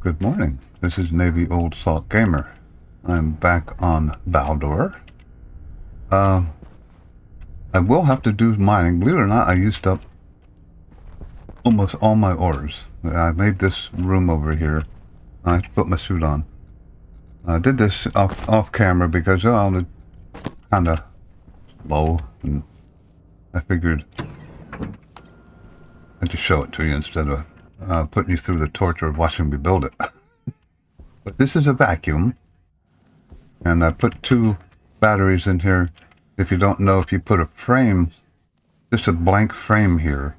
Good morning. This is Navy Old Salt Gamer. I'm back on Baldur. I will have to do mining. Believe it or not, I used up almost all my ores. I made this room over here. I put my suit on. I did this off camera because I was kind of low, and I figured I'd just show it to you instead of putting you through the torture of watching me build it. But this is a vacuum, and I put 2 batteries in here. If you don't know, if you put a frame, just a blank frame here,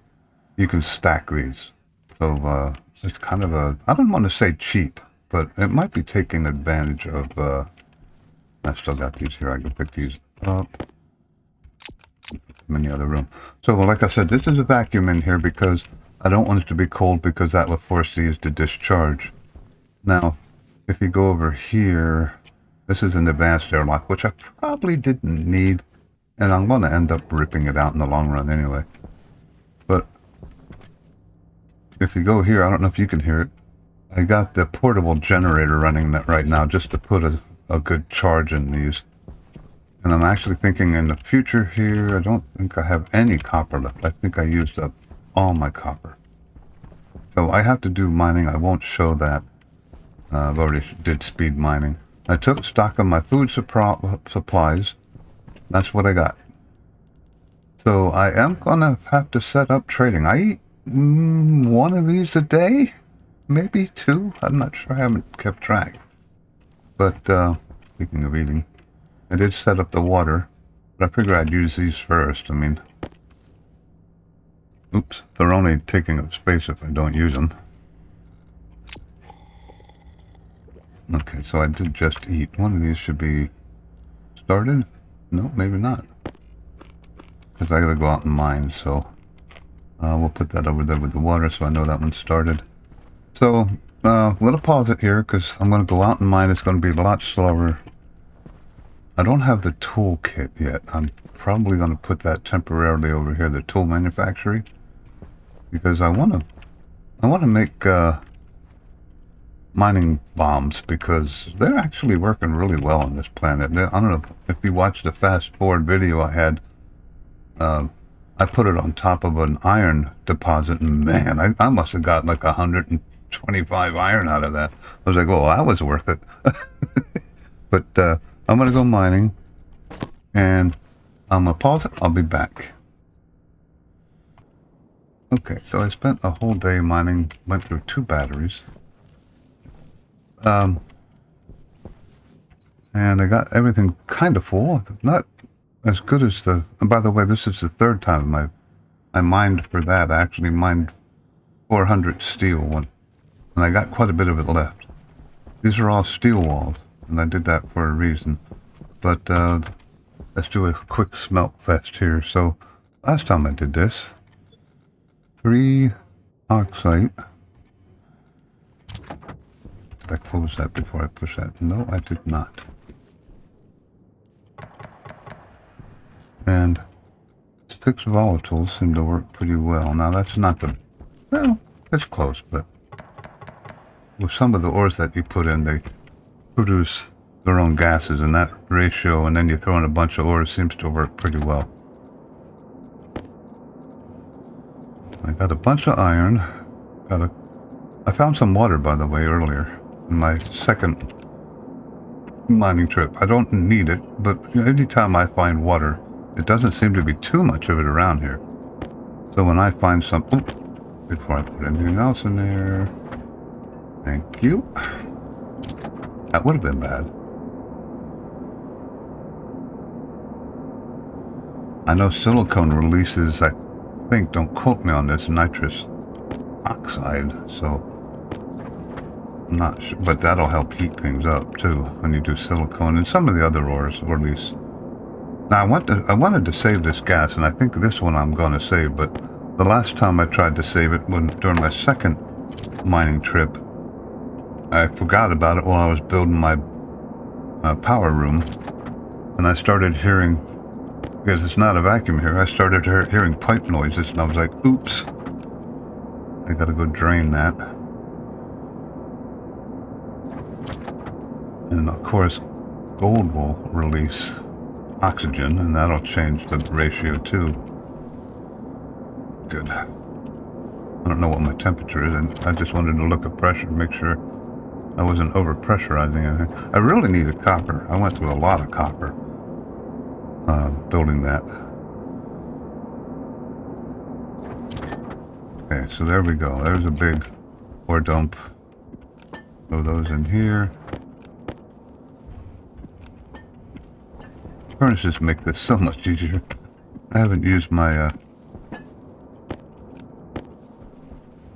you can stack these. So it's kind of a, I don't want to say cheat, but it might be taking advantage of, I still got these here, I can pick these up. I'm in the other room. So like I said, this is a vacuum in here because I don't want it to be cold, because that will force these to discharge. Now, if you go over here, this is an advanced airlock, which I probably didn't need, and I'm going to end up ripping it out in the long run anyway. But if you go here, I don't know if you can hear it, I got the portable generator running right now just to put a good charge in these. And I'm actually thinking in the future here, I don't think I have any copper left. I think I used up all my copper. So I have to do mining. I won't show that. I've already did speed mining. I took stock of my food supplies. That's what I got. So I am going to have to set up trading. I eat 1 of these a day, maybe 2. I'm not sure. I haven't kept track. But speaking of eating, I did set up the water, but I figured I'd use these first. I mean, oops, they're only taking up space if I don't use them. Okay, so I did just eat. 1 of these should be started. No, maybe not, because I gotta go out and mine. So we'll put that over there with the water, so I know that one's started. So I'm gonna pause it here because I'm gonna go out and mine. It's gonna be a lot slower. I don't have the tool kit yet. I'm probably gonna put that temporarily over here, the tool manufacturing, because I wanna make mining bombs, because they're actually working really well on this planet. I don't know if you watched the fast forward video I had. I put it on top of an iron deposit, and man, I must have got like 125 iron out of that. I was like, oh, that was worth it. But I'm gonna go mining, and I'm gonna pause it. I'll be back. Okay, so I spent a whole day mining, went through 2 batteries. And I got everything kind of full, not as good as the, and by the way, this is the 3rd time I mined for that. I actually mined 400 steel one, and I got quite a bit of it left. These are all steel walls, and I did that for a reason. But let's do a quick smelt fest here. So last time I did this, 3 oxide. Did I close that before I push that? No, I did not. And 6 volatiles seem to work pretty well. Now that's not the, well, it's close, but with some of the ores that you put in, they produce their own gases in that ratio, and then you throw in a bunch of ores, seems to work pretty well. I got a bunch of iron. I found some water, by the way, earlier in my 2nd mining trip. I don't need it, but anytime I find water, it doesn't seem to be too much of it around here. So when I find some, oops, before I put anything else in there, thank you. That would have been bad. I know silicone releases, I think, don't quote me on this, nitrous oxide, so I'm not sure, but that'll help heat things up too when you do silicone, and some of the other ores, or at least. Now I wanted to save this gas, and I think this one I'm going to save, but the last time I tried to save it, during my 2nd mining trip, I forgot about it while I was building my power room, and I started hearing, because it's not a vacuum here, I started hearing pipe noises, and I was like, oops, I gotta go drain that. And of course, gold will release oxygen, and that'll change the ratio too. Good. I don't know what my temperature is, and I just wanted to look at pressure, make sure I wasn't over-pressurizing anything. I really needed copper. I went through a lot of copper building that. Okay, so there we go. There's a big ore dump. Throw those in here. Furnaces make this so much easier. I haven't used my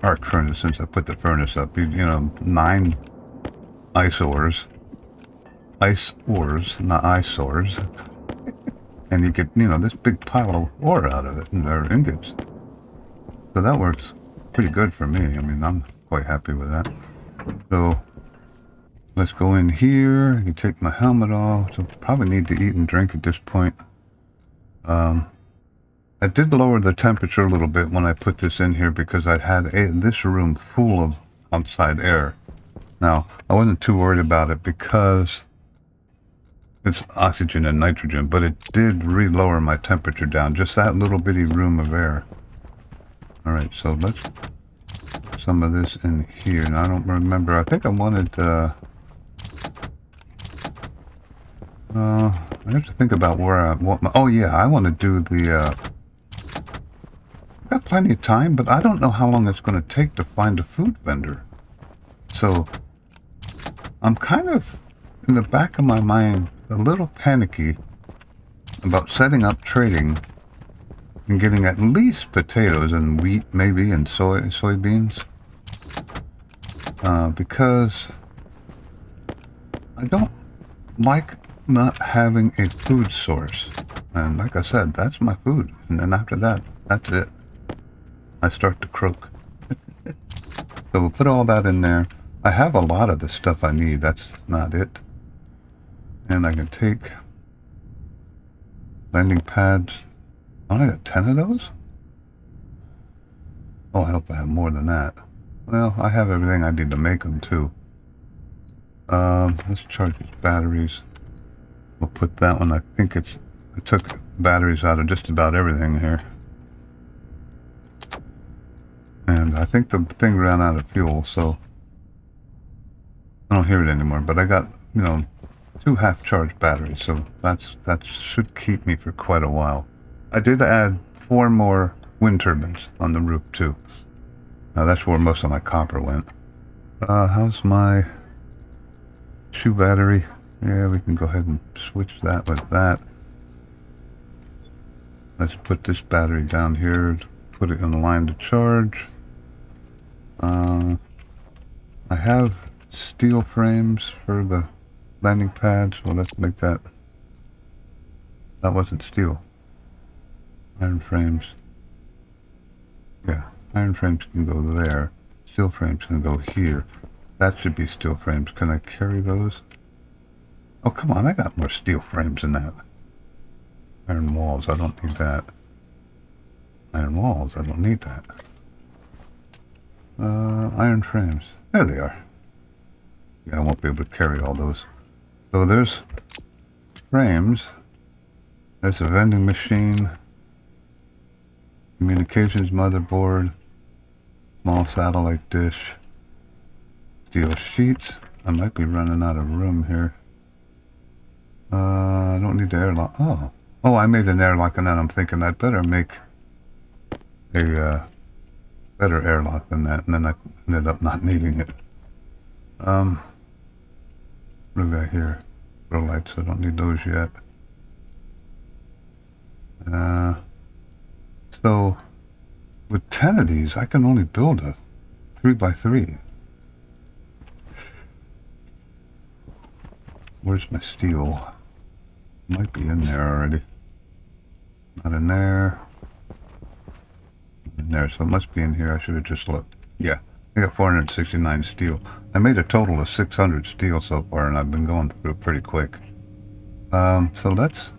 arc furnace since I put the furnace up. You know, 9 ice ores, not eyesores, and you get, you know, this big pile of ore out of it, and they're ingots. So that works pretty good for me. I mean, I'm quite happy with that. So let's go in here. You take my helmet off. So probably need to eat and drink at this point. I did lower the temperature a little bit when I put this in here because I had this room full of outside air. Now, I wasn't too worried about it because it's oxygen and nitrogen, but it did lower my temperature down, just that little bitty room of air. Alright, so let's put some of this in here. Now, I don't remember. I think I wanted, I have to think about where I want my, oh yeah, I want to do the, got plenty of time, but I don't know how long it's going to take to find a food vendor. So, I'm kind of, in the back of my mind, a little panicky about setting up trading and getting at least potatoes and wheat, maybe, and soybeans. Because I don't like not having a food source. And like I said, that's my food. And then after that, that's it. I start to croak. So we'll put all that in there. I have a lot of the stuff I need. That's not it. And I can take landing pads. I only got 10 of those? Oh, I hope I have more than that. Well, I have everything I need to make them too. Let's charge these batteries. We'll put that one. I think I took batteries out of just about everything here. And I think the thing ran out of fuel, so I don't hear it anymore. But I got, you know, 2 half-charged batteries, so that should keep me for quite a while. I did add 4 more wind turbines on the roof too. Now that's where most of my copper went. How's my shoe battery? Yeah, we can go ahead and switch that with that. Let's put this battery down here, put it in the line to charge. I have steel frames for the landing pads. Well, let's make that. That wasn't steel. Iron frames. Yeah, iron frames can go there. Steel frames can go here. That should be steel frames. Can I carry those? Oh, come on, I got more steel frames than that. Iron walls, I don't need that. Iron walls, I don't need that. Iron frames. There they are. Yeah, I won't be able to carry all those. So there's frames. There's a vending machine. Communications motherboard. Small satellite dish. Steel sheets. I might be running out of room here. I don't need the airlock. Oh, I made an airlock, and then I'm thinking I'd better make a better airlock than that, and then I ended up not needing it. What do we got here? Grow lights, I don't need those yet. So with 10 of these, I can only build a 3x3. Where's my steel? Might be in there already. Not in there. In there, so it must be in here. I should have just looked. Yeah, I got 469 steel. I made a total of 600 steel so far, and I've been going through it pretty quick. So let's...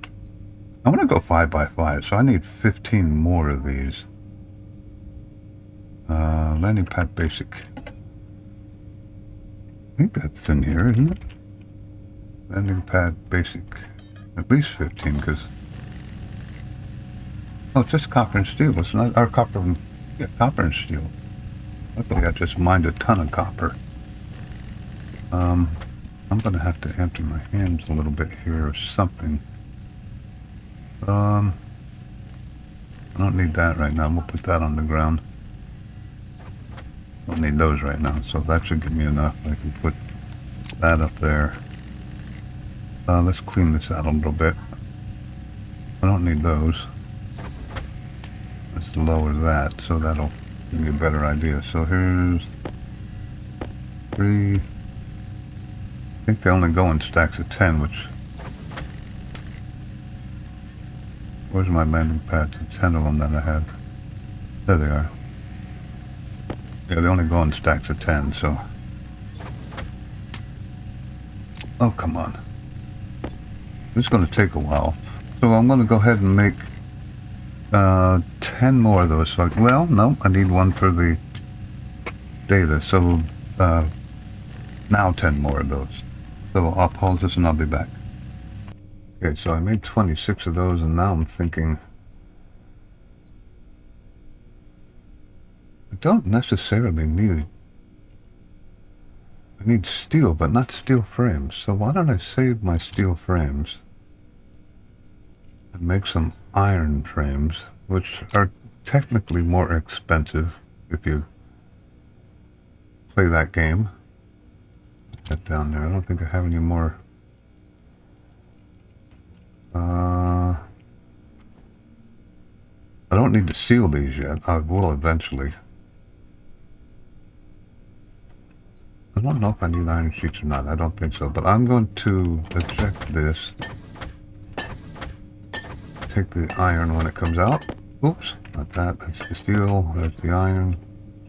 I want to go 5x5, so I need 15 more of these. Landing pad basic. I think that's in here, isn't it? Landing pad basic. At least 15, because... Oh, it's just copper and steel. It's not... Or copper and... Yeah, copper and steel. Luckily, I just mined a ton of copper. I'm going to have to empty my hands a little bit here or something. I don't need that right now. We'll put that on the ground. Don't need those right now, so that should give me enough. I can put that up there. Let's clean this out a little bit. I don't need those. Let's lower that, so that'll give me a better idea. So here's 3. I think they only go in stacks of 10, which... Where's my landing pads? 10 of them that I have. There they are. Yeah, they only go in stacks of 10, so... Oh, come on. This is going to take a while. So I'm going to go ahead and make 10 more of those. So well, no, I need one for the data. So now 10 more of those. So I'll pause this and I'll be back. Okay, so I made 26 of those, and now I'm thinking I don't necessarily need... I need steel, but not steel frames. So why don't I save my steel frames and make some iron frames, which are technically more expensive if you play that game. Put that down there. I don't think I have any more. I don't need to seal these yet. I will eventually. I don't know if I need iron sheets or not. I don't think so. But I'm going to eject this. Take the iron when it comes out. Oops, not that. That's the steel. There's the iron.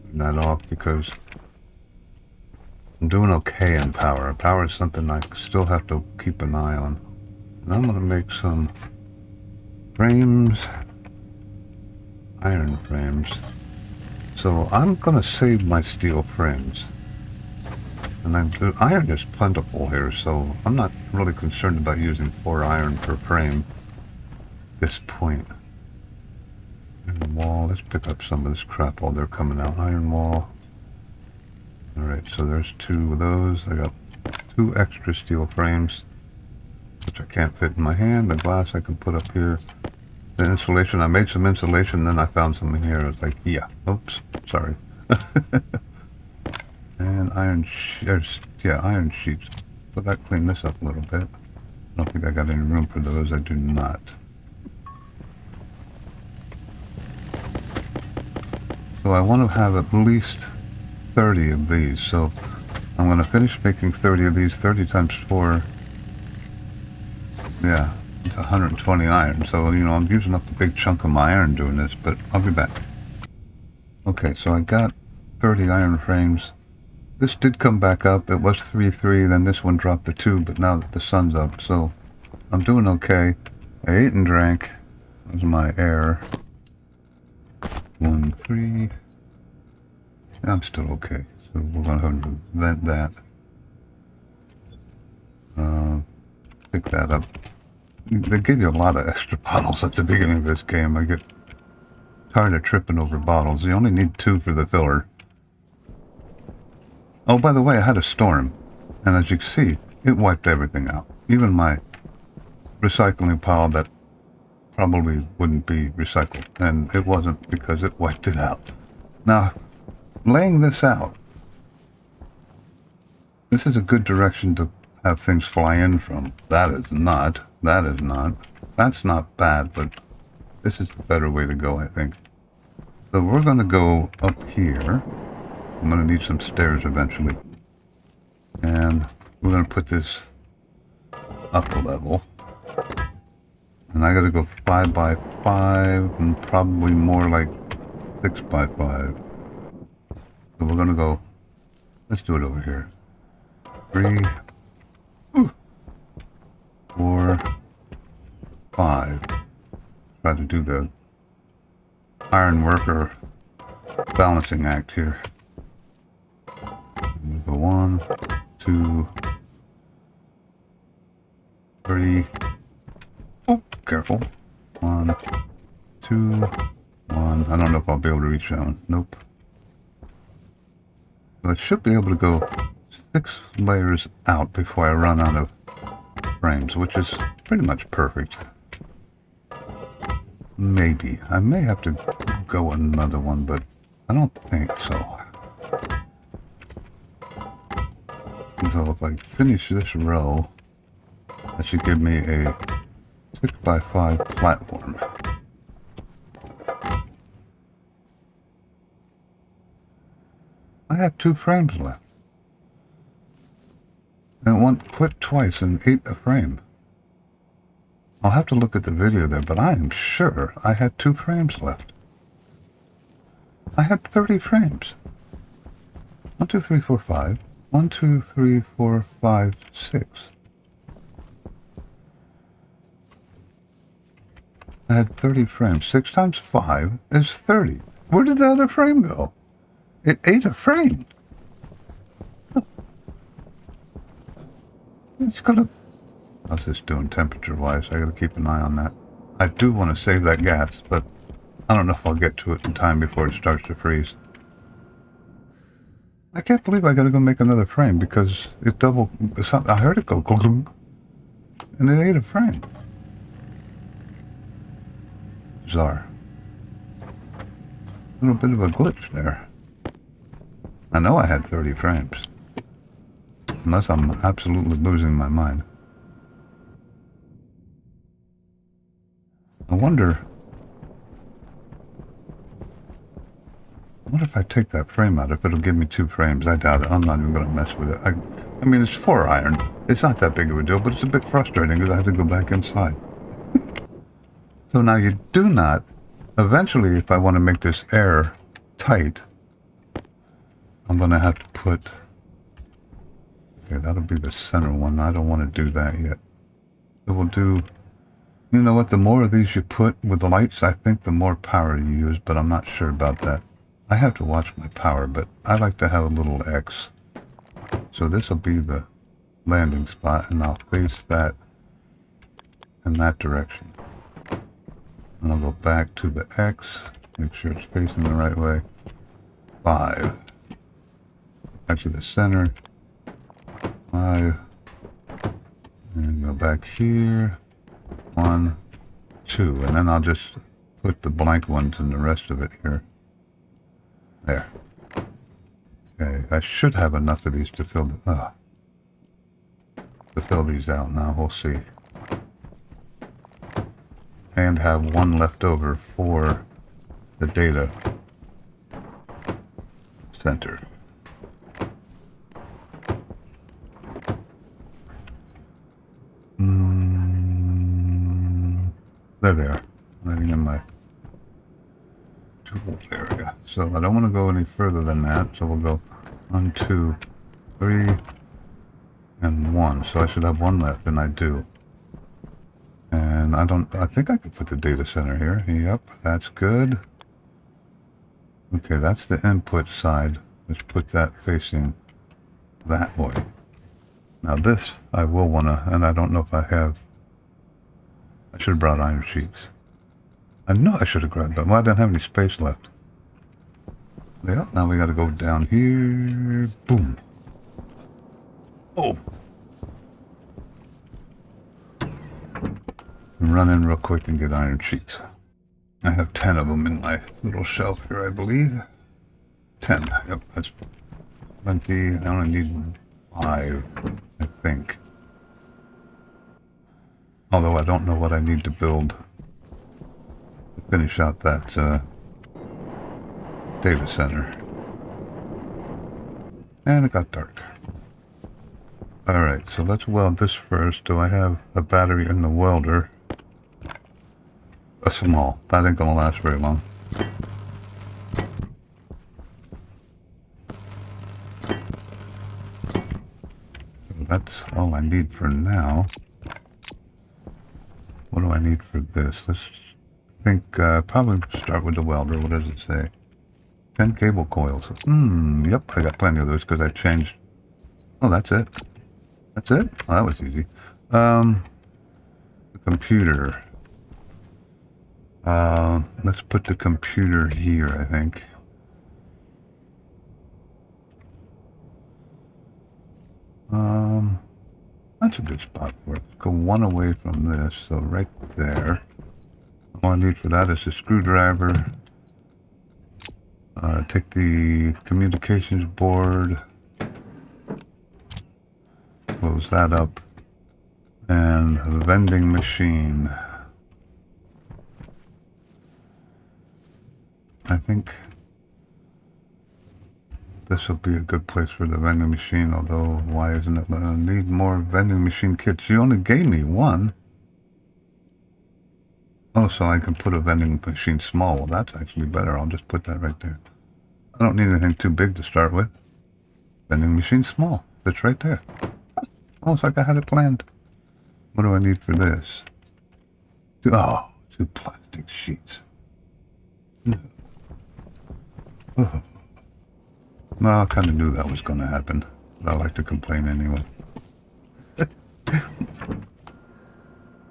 Turn that off because I'm doing okay in power. Power is something I still have to keep an eye on. And I'm going to make some frames. Iron frames. So I'm going to save my steel frames. And iron is plentiful here, so I'm not really concerned about using 4 iron per frame at this point. Iron wall, let's pick up some of this crap while they're coming out. Iron wall. Alright, so there's 2 of those. I got 2 extra steel frames, which I can't fit in my hand. The glass I can put up here. The insulation, I made some insulation, then I found some in here. I was like, yeah, oops, sorry. And iron sheets. So that clean this up a little bit. I don't think I got any room for those. I do not. So I want to have at least 30 of these. So I'm going to finish making 30 of these. 30 times 4. Yeah, it's 120 iron. So, you know, I'm using up a big chunk of my iron doing this, but I'll be back. Okay, so I got 30 iron frames. This did come back up. It was 3-3, then this one dropped to 2, but now that the sun's up, so I'm doing okay. I ate and drank. That was my air. 1, 3. I'm still okay, so we're going to have to vent that. Pick that up. They give you a lot of extra bottles at the beginning of this game. I get tired of tripping over bottles. You only need 2 for the filler. Oh, by the way, I had a storm, and as you can see, it wiped everything out. Even my recycling pile that probably wouldn't be recycled, and it wasn't because it wiped it out. Now, laying this out, this is a good direction to have things fly in from. That is not. That's not bad, but this is the better way to go, I think. So we're going to go up here. I'm going to need some stairs eventually. And we're going to put this up a level. And I got to go 5 by 5 and probably more like 6 by 5. So we're going to go, let's do it over here. 3, 4, 5. Try to do the iron worker balancing act here. We go 1, 2, 3. Oh, careful. 1, 2, 1. I don't know if I'll be able to reach that one. Nope. So I should be able to go 6 layers out before I run out of frames, which is pretty much perfect. Maybe. I may have to go another one, but I don't think so. So if I finish this row, that should give me a 6x5 platform. I have 2 frames left. And it won't click twice and ate a frame. I'll have to look at the video there, but I am sure I had 2 frames left. I had 30 frames. 1, 2, 3, 4, 5. 1, 2, 3, 4, 5, 6. I had 30 frames. 6 times 5 is 30. Where did the other frame go? It ate a frame. It's gonna... How's this doing temperature-wise? I gotta keep an eye on that. I do want to save that gas, but I don't know if I'll get to it in time before it starts to freeze. I can't believe I gotta go make another frame because it double... I heard it go glug, and it ate a frame. Bizarre. A little bit of a glitch there. I know I had 30 frames. Unless I'm absolutely losing my mind. I wonder if I take that frame out, if it'll give me 2 frames. I doubt it. I'm not even going to mess with it. I mean, it's 4 iron. It's not that big of a deal, but it's a bit frustrating because I have to go back inside. So now you do not, eventually, if I want to make this air tight, I'm going to have to put, okay, that'll be the center one. I don't want to do that yet. So we'll do, you know what, the more of these you put with the lights, I think the more power you use, but I'm not sure about that. I have to watch my power, but I like to have a little X. So this will be the landing spot, and I'll face that in that direction. And I'll go back to the X, make sure it's facing the right way. 5. Back to the center. 5. And go back here. 1, 2. And then I'll just put the blank ones in the rest of it here. There. Okay, I should have enough of these to fill these out now. We'll see. And have one left over for the data center. There they are. Writing in my tool. There we go. So I don't want to go any further than that. So we'll go 1, 2, 3, and 1. So I should have 1 left, and I do. And I think I could put the data center here. Yep, that's good. Okay, that's the input side. Let's put that facing that way. Now this, I will want to, and I don't know if I have, I should have brought iron sheets. I know I should have grabbed them. Well, I don't have any space left. Yep, now we got to go down here. Boom. Oh. Run in real quick and get iron sheets. I have 10 of them in my little shelf here, I believe. 10. Yep, that's plenty. I only need 5, I think. Although I don't know what I need to build to finish out that data center. And it got dark. Alright, so let's weld this first. Do I have a battery in the welder? A small. That ain't gonna last very long. That's all I need for now. What do I need for this? Let's think, probably start with the welder. What does it say? 10 cable coils. Yep, I got plenty of those because I changed. Oh, that's it. That's it? Oh, that was easy. computer. Let's put the computer here, I think. That's a good spot for it. Go one away from this, so right there. All I need for that is a screwdriver. Take the communications board, close that up, and a vending machine. I think this will be a good place for the vending machine, although why isn't it? I need more vending machine kits. You only gave me one. Oh, so I can put a vending machine small. Well, that's actually better. I'll just put that right there. I don't need anything too big to start with. Vending machine small. Fits right there. Almost like I had it planned. What do I need for this? Two plastic sheets. Oh. Well, I kind of knew that was going to happen, but I like to complain anyway.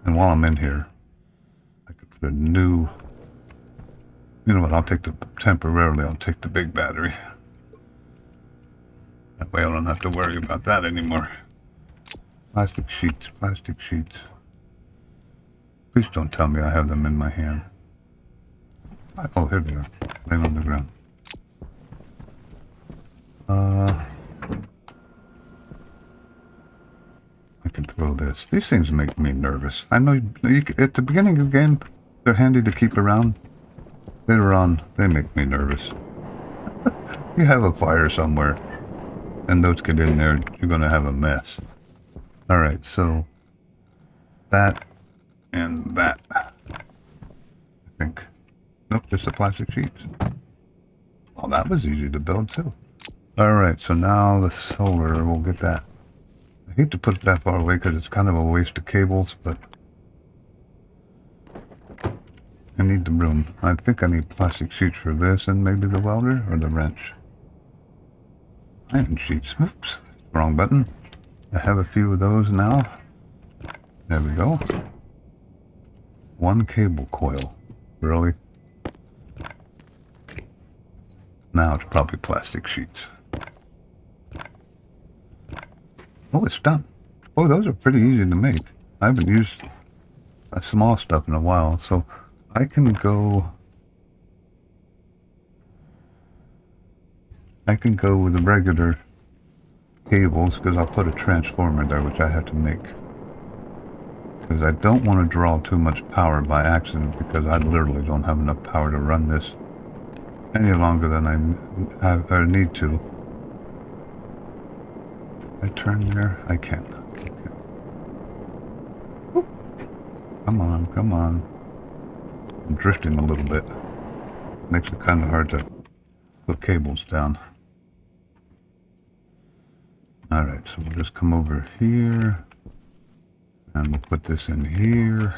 And while I'm in here, I could put a new... You know what, temporarily I'll take the big battery. That way I don't have to worry about that anymore. Plastic sheets, plastic sheets. Please don't tell me I have them in my hand. Oh, here they are, laying on the ground. I can throw this. These things make me nervous. I know at the beginning of the game, they're handy to keep around. Later on, they make me nervous. You have a fire somewhere, and those get in there, you're going to have a mess. Alright, so that and that. I think. Nope, just the plastic sheets. Well, that was easy to build too. Alright, so now the solar, we'll get that. I hate to put it that far away because it's kind of a waste of cables, but I need the room. I think I need plastic sheets for this and maybe the welder or the wrench. Iron sheets. Oops, wrong button. I have a few of those now. There we go. One cable coil. Really? Now it's probably plastic sheets. Oh, it's done. Oh, those are pretty easy to make. I haven't used small stuff in a while, so I can go with the regular cables because I'll put a transformer there, which I have to make. Because I don't want to draw too much power by accident, because I literally don't have enough power to run this any longer than I have or need to. I turn there? I can. Okay. Come on, come on. I'm drifting a little bit. Makes it kind of hard to put cables down. Alright, so we'll just come over here. And we'll put this in here.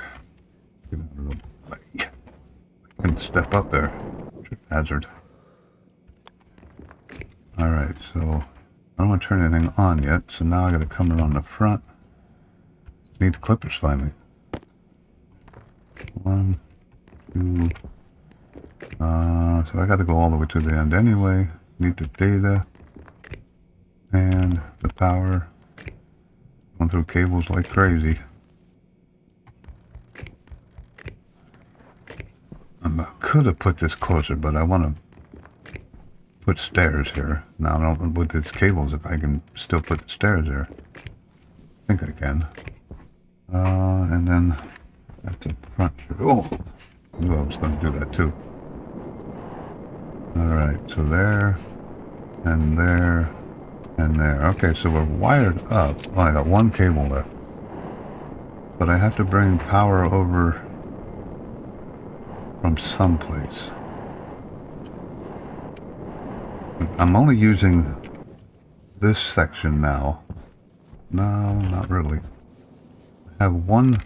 Get out of the way. I can step up there. Hazard. Alright, so I don't want to turn anything on yet, so now I gotta come around the front. Need the clippers finally. 1, 2. So I gotta go all the way to the end anyway. Need the data and the power. Going through cables like crazy. I could have put this closer, but I want to put stairs here. Now I don't know with these cables if I can still put the stairs there. I think I can. And then at the front. Oh! I knew I was going to do that too. Alright, so there, and there, and there. Okay, so we're wired up. Oh, I got one cable left. But I have to bring power over from someplace. I'm only using this section now. No, not really. I have one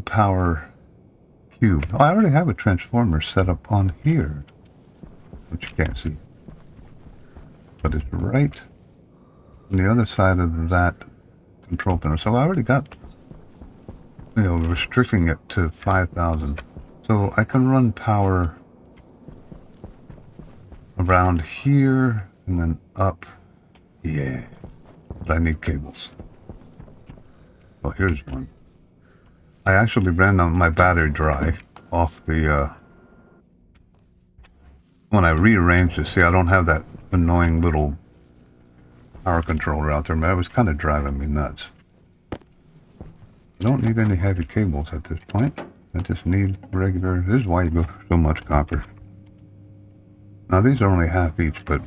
power cube. Oh, I already have a transformer set up on here, which you can't see. But it's right on the other side of that control panel. So I already got, restricting it to 5,000. So I can run power around here and then up. Yeah, but I need cables. Well, here's one. I actually ran my battery dry off the, when I rearranged it. See, I don't have that annoying little power controller out there, man. It was kind of driving me nuts. I don't need any heavy cables at this point. I just need regular. This is why you go for so much copper. Now these are only half each, but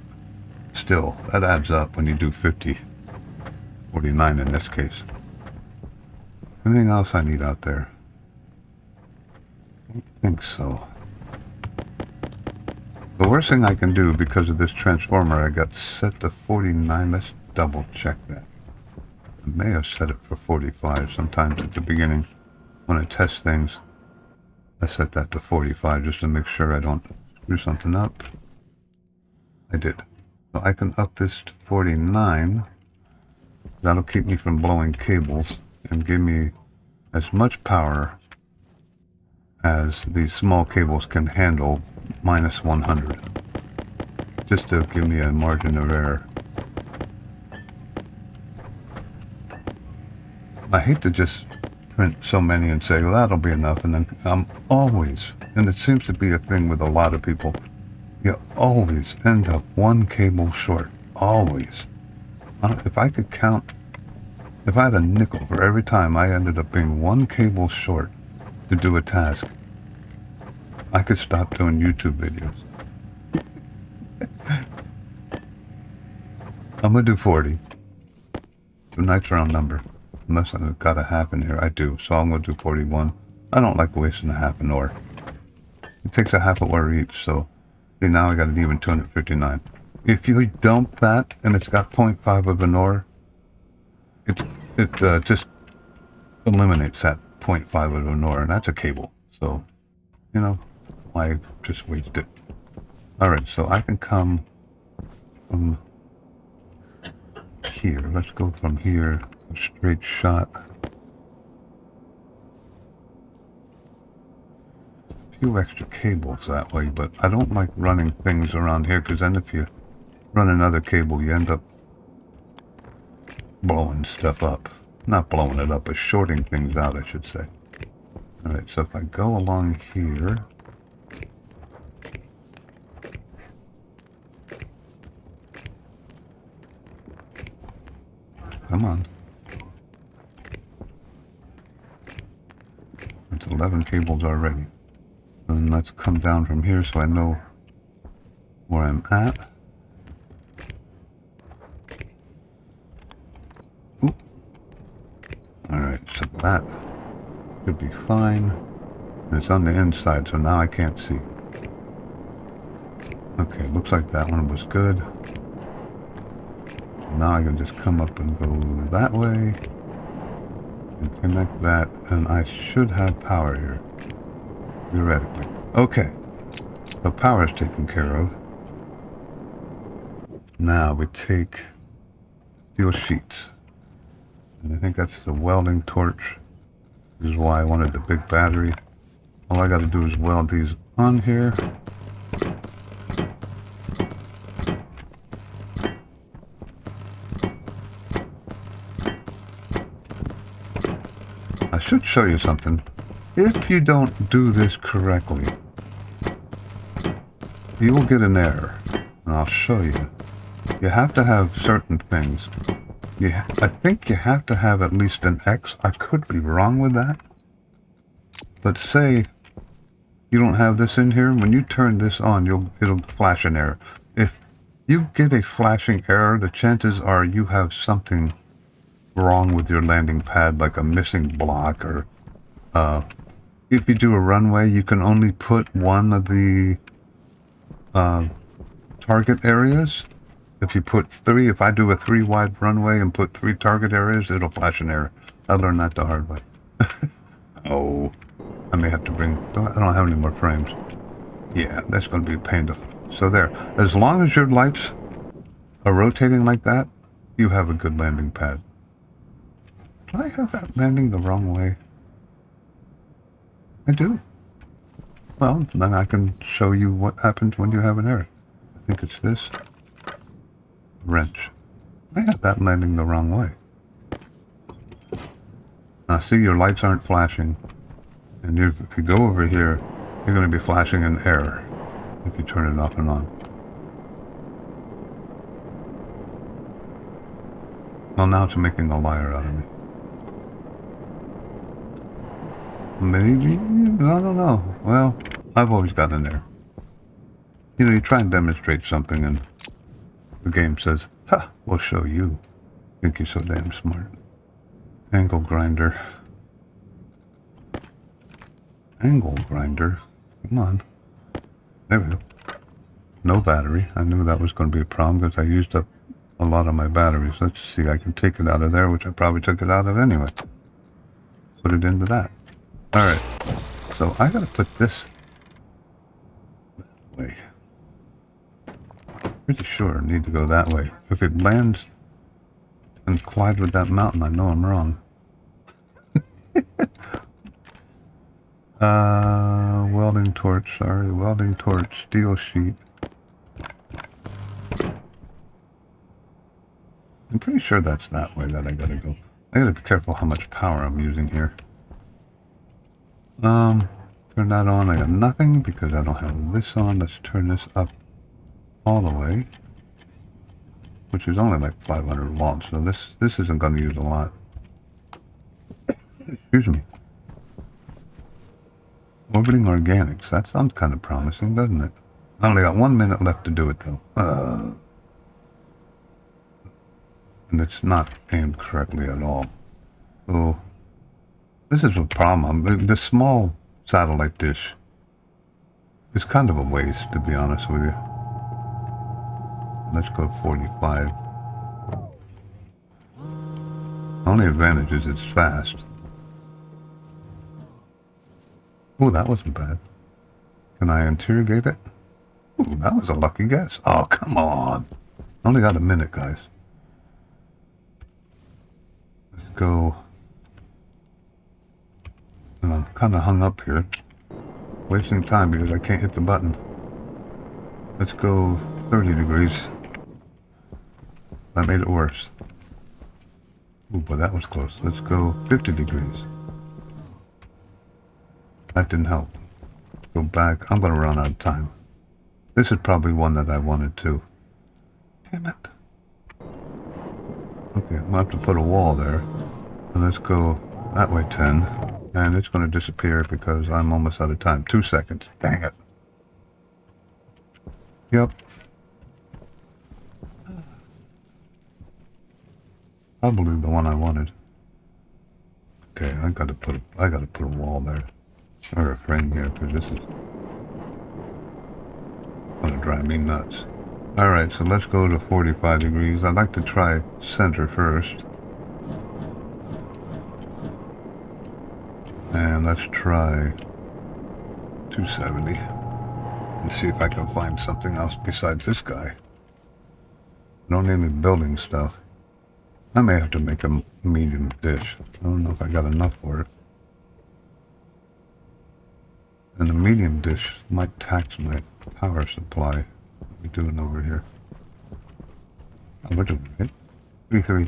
still, that adds up when you do 50, 49 in this case. Anything else I need out there? I don't think so. The worst thing I can do because of this transformer I got set to 49. Let's double check that. I may have set it for 45 sometimes at the beginning when I test things. I set that to 45 just to make sure I don't screw something up. I did. So I can up this to 49. That'll keep me from blowing cables and give me as much power as these small cables can handle, minus 100. Just to give me a margin of error. I hate to just print so many and say, well, that'll be enough, and then I'm always, and it seems to be a thing with a lot of people, you always end up one cable short. Always. If I could count, if I had a nickel for every time I ended up being one cable short to do a task, I could stop doing YouTube videos. I'm gonna do 40. It's a nice round number. Unless I've got a half in here. I do, so I'm going to do 41. I don't like wasting a half an ore. It takes a half an ore each, so see, now I got an even 259. If you dump that and it's got 0.5 of an ore, it just eliminates that 0.5 of an ore, and that's a cable. So, you know, why just waste it? Alright, so I can come from here. Let's go from here. Straight shot. A few extra cables that way, but I don't like running things around here because then if you run another cable you end up blowing stuff up. Not blowing it up, but shorting things out, I should say. Alright, so if I go along here, come on. It's 11 cables already. And let's come down from here so I know where I'm at. Oop. Alright, so that should be fine. And it's on the inside, so now I can't see. Okay, looks like that one was good. So now I can just come up and go that way. And connect that, and I should have power here. Theoretically. Okay. So power is taken care of. Now we take steel sheets. And I think that's the welding torch. This is why I wanted the big battery. All I gotta do is weld these on here. I should show you something. If you don't do this correctly, you will get an error. And I'll show you. You have to have certain things. I think you have to have at least an X. I could be wrong with that. But say you don't have this in here, when you turn this on, it'll flash an error. If you get a flashing error, the chances are you have something wrong with your landing pad, like a missing block, or if you do a runway, you can only put one of the target areas. If you put 3, if I do a 3 wide runway and put 3 target areas, it'll flash an error. I learned that the hard way. Oh, I may have to bring, I don't have any more frames. Yeah, that's going to be a pain to, so there. As long as your lights are rotating like that, you have a good landing pad. Do I have that landing the wrong way? I do. Well, then I can show you what happens when you have an error. I think it's this. Wrench. I got that landing the wrong way. Now see, your lights aren't flashing. And if you go over here, you're going to be flashing an error if you turn it off and on. Well, now it's making a liar out of me. Maybe? I don't know. Well, I've always got an error. You know, you try and demonstrate something and the game says, ha, we'll show you. Think you're so damn smart. Angle grinder. Angle grinder? Come on. There we go. No battery. I knew that was going to be a problem because I used up a lot of my batteries. Let's see, I can take it out of there, which I probably took it out of anyway. Put it into that. Alright. So I gotta put this that way. Pretty sure I need to go that way. If it lands and collide with that mountain, I know I'm wrong. Welding torch, sorry. Welding torch, steel sheet. I'm pretty sure that's that way that I gotta go. I gotta be careful how much power I'm using here. Turn that on. I got nothing because I don't have this on. Let's turn this up all the way, which is only like 500 watts, so this isn't going to use a lot. Excuse me. Orbiting organics. That sounds kind of promising, doesn't it? I only got 1 minute left to do it, though. And it's not aimed correctly at all. So this is a problem. The small satellite dish is kind of a waste, to be honest with you. Let's go 45. Only advantage is it's fast. Oh, that wasn't bad. Can I interrogate it? Ooh, that was a lucky guess. Oh, come on. Only got a minute, guys. Let's go. And I'm kind of hung up here. Wasting time because I can't hit the button. Let's go 30 degrees. That made it worse. Ooh, boy, that was close. Let's go 50 degrees. That didn't help. Go back. I'm going to run out of time. This is probably one that I wanted to. Damn it. Okay, I'm going to have to put a wall there. And let's go that way 10. And it's going to disappear because I'm almost out of time. 2 seconds. Dang it. Yep. I believe the one I wanted. Okay, I gotta put a wall there. Or a frame here, because this is gonna drive me nuts. Alright, so let's go to 45 degrees. I'd like to try center first. And let's try 270. And see if I can find something else besides this guy. Don't need any building stuff. I may have to make a medium dish. I don't know if I got enough for it. And the medium dish might tax my power supply. What are we doing over here? Oh, we're doing it. 3.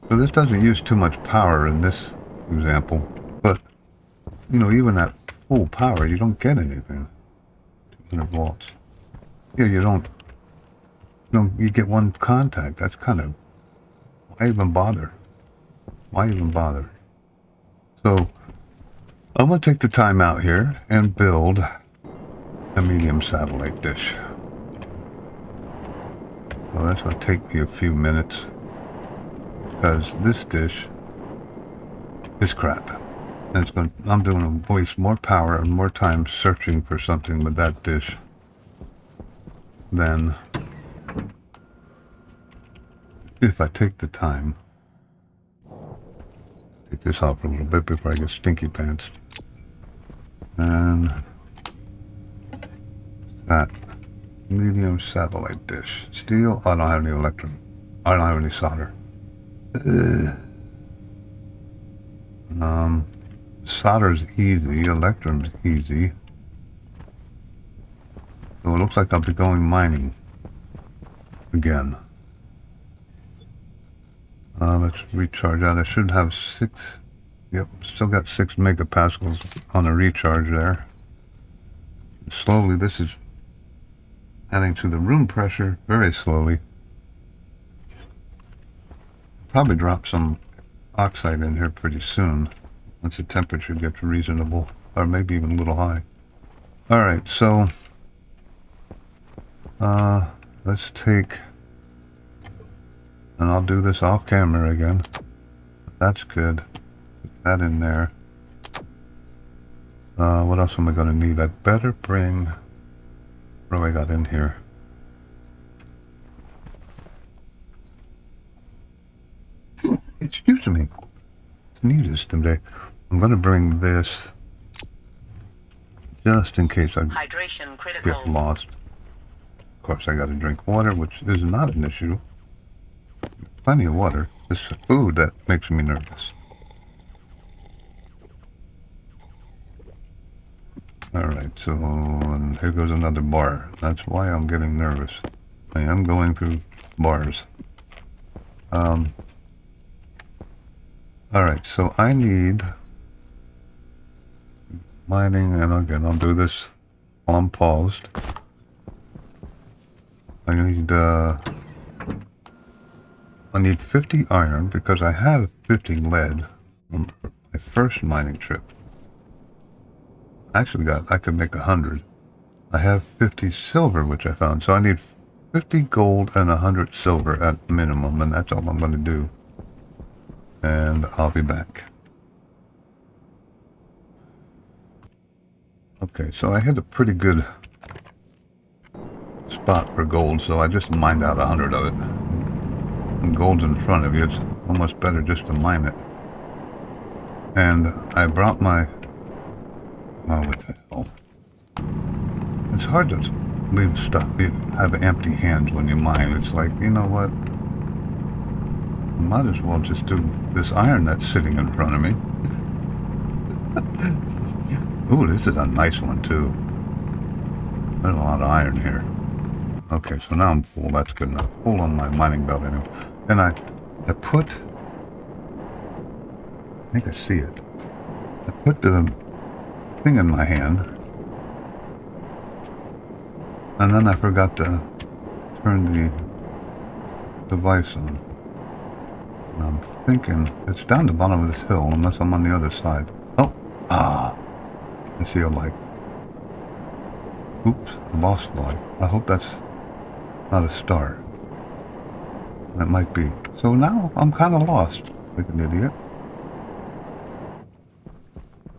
So this doesn't use too much power in this example. But, you know, even at full power, you don't get anything. 200 volts. Yeah, you don't. You get one contact. That's kind of. Why even bother? Why even bother? So, I'm going to take the time out here and build a medium satellite dish. Well, that's going to take me a few minutes because this dish is crap. And it's going to, I'm going to waste more power and more time searching for something with that dish than if I take the time. Take this off a little bit before I get stinky pants. And that medium satellite dish. Steel. Oh, I don't have any electric. I don't have any solder. Solder's easy, electrum's easy. So it looks like I'll be going mining again. Let's recharge out. I should have 6. Yep, still got 6 megapascals on the recharge there. Slowly, this is adding to the room pressure very slowly. Probably drop some oxide in here pretty soon once the temperature gets reasonable, or maybe even a little high. Alright, so let's take, and I'll do this off camera again. That's good. Put that in there. What else am I going to need? I better bring, what do I got in here? Excuse me. Sneezes today. I'm going to bring this just in case I get lost. Of course, I got to drink water, which is not an issue. Plenty of water. It's food that makes me nervous. Alright, so and here goes another bar. That's why I'm getting nervous. I am going through bars. Alright, so I need mining, and again, I'll do this while I'm paused. I need 50 iron because I have 50 lead on my first mining trip. I could make 100. I have 50 silver, which I found, so I need 50 gold and 100 silver at minimum, and that's all I'm going to do. And I'll be back. Okay, so I hit a pretty good spot for gold, so I just mined out 100 of it. When gold's in front of you, it's almost better just to mine it. And I brought my... oh, what the hell? It's hard to leave stuff, you have empty hands when you mine. It's like, you know what? Might as well just do this iron that's sitting in front of me. Ooh, this is a nice one too. There's a lot of iron here. Okay, so now I'm full. That's good enough. Full on my mining belt anyway. And I put... I think I see it. I put the thing in my hand. And then I forgot to turn the device on. And I'm thinking, it's down the bottom of this hill, unless I'm on the other side. Oh! I see a light. Oops, I lost the light. I hope that's not a star. That might be. So now I'm kind of lost, like an idiot.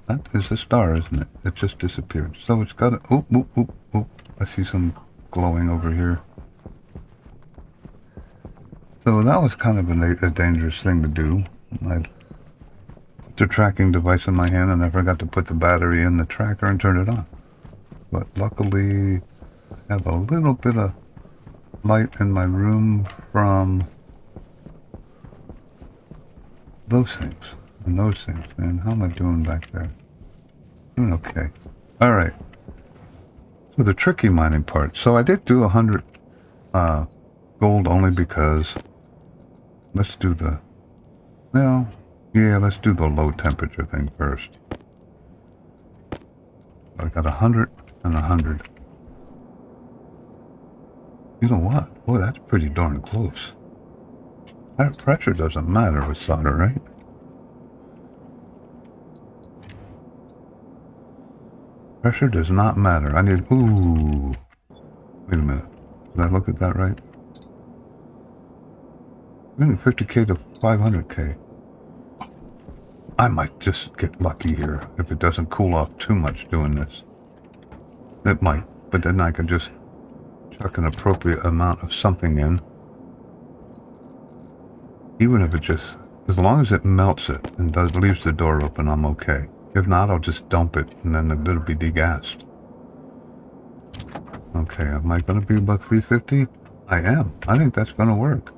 That is a star, isn't it? It just disappeared. So it's got a... oop, oop, oop, oop. I see some glowing over here. So that was kind of a dangerous thing to do. I put the tracking device in my hand and I forgot to put the battery in the tracker and turn it on. But luckily, I have a little bit of light in my room from those things and those things. Man, how am I doing back there? Doing okay. Alright. So the tricky mining part. So I did do 100 gold only because let's do the, well, yeah, let's do the low temperature thing first. I got 100 and 100. You know what? Boy, that's pretty darn close. That pressure doesn't matter with solder, right? Pressure does not matter. I need, ooh. Wait a minute. Did I look at that right? 50k to 500k. I might just get lucky here if it doesn't cool off too much doing this. It might, but then I can just chuck an appropriate amount of something in. Even if it just, as long as it melts it and leaves the door open, I'm okay. If not, I'll just dump it and then it'll be degassed. Okay, am I going to be about 350? I am. I think that's going to work.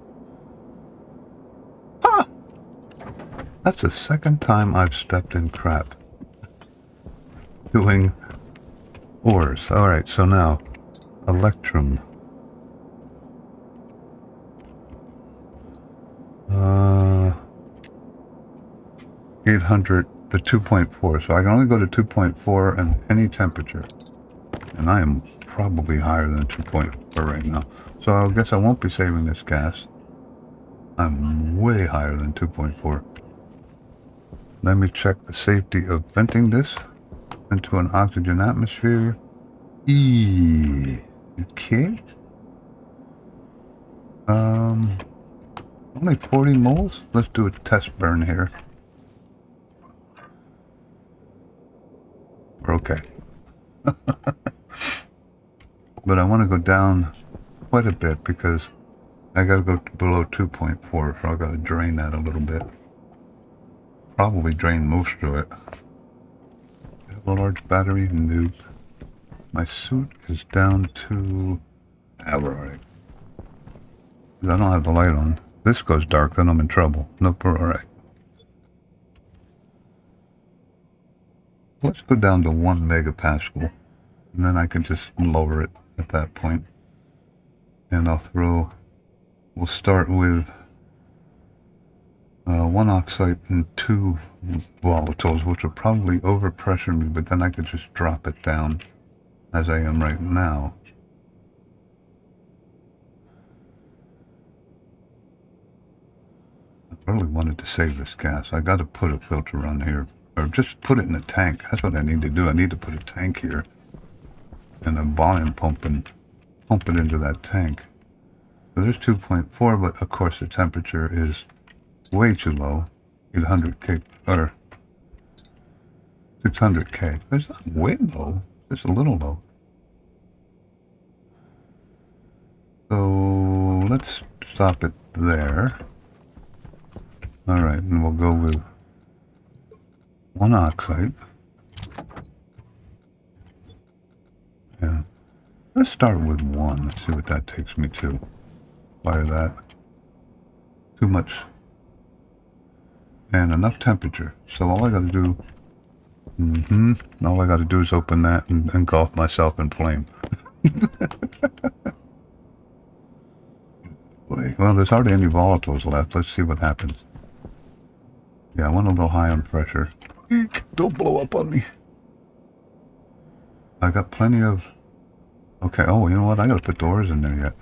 Ha! That's the second time I've stepped in crap. doing ores. Alright, so now, electrum. 800, the 2.4, so I can only go to 2.4 and any temperature. And I am probably higher than 2.4 right now. So I guess I won't be saving this gas. I'm way higher than 2.4. Let me check the safety of venting this into an oxygen atmosphere. Okay. Only 40 moles? Let's do a test burn here. We're okay. But I want to go down quite a bit because I got to go below 2.4, so I got to drain that a little bit. Probably drain most of it. I have a large battery. Nope. My suit is down to... we're alright. I don't have the light on. This goes dark, then I'm in trouble. Nope, we're alright. Let's go down to 1 megapascal. And then I can just lower it at that point. And I'll throw... We'll start with 1 oxide and 2 volatiles, which will probably overpressure me, but then I could just drop it down as I am right now. I really wanted to save this gas. I got to put a filter on here, or just put it in a tank. That's what I need to do. I need to put a tank here and a volume pump it into that tank. So there's 2.4, but of course the temperature is way too low. 800K or 600K. It's not way low. It's a little low. So let's stop it there. Alright, and we'll go with 1 oxide. Yeah. Let's start with 1. Let's see what that takes me to. Fire that. Too much. And enough temperature. So all I gotta do... all I gotta do is open that and engulf myself in flame. Well, there's hardly any volatiles left. Let's see what happens. Yeah, I went a little high on pressure. Eek, don't blow up on me. I got plenty of... Okay, oh, you know what? I gotta put doors in there yet.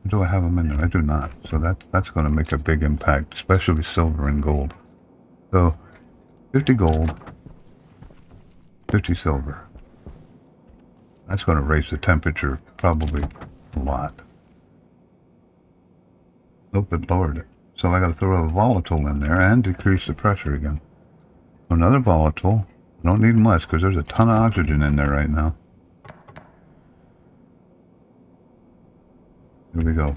Do I have them in there? I do not. So that's going to make a big impact, especially silver and gold. So, 50 gold, 50 silver. That's going to raise the temperature probably a lot. Nope, it lowered it. So I got to throw a volatile in there and decrease the pressure again. Another volatile. I don't need much because there's a ton of oxygen in there right now. Here we go.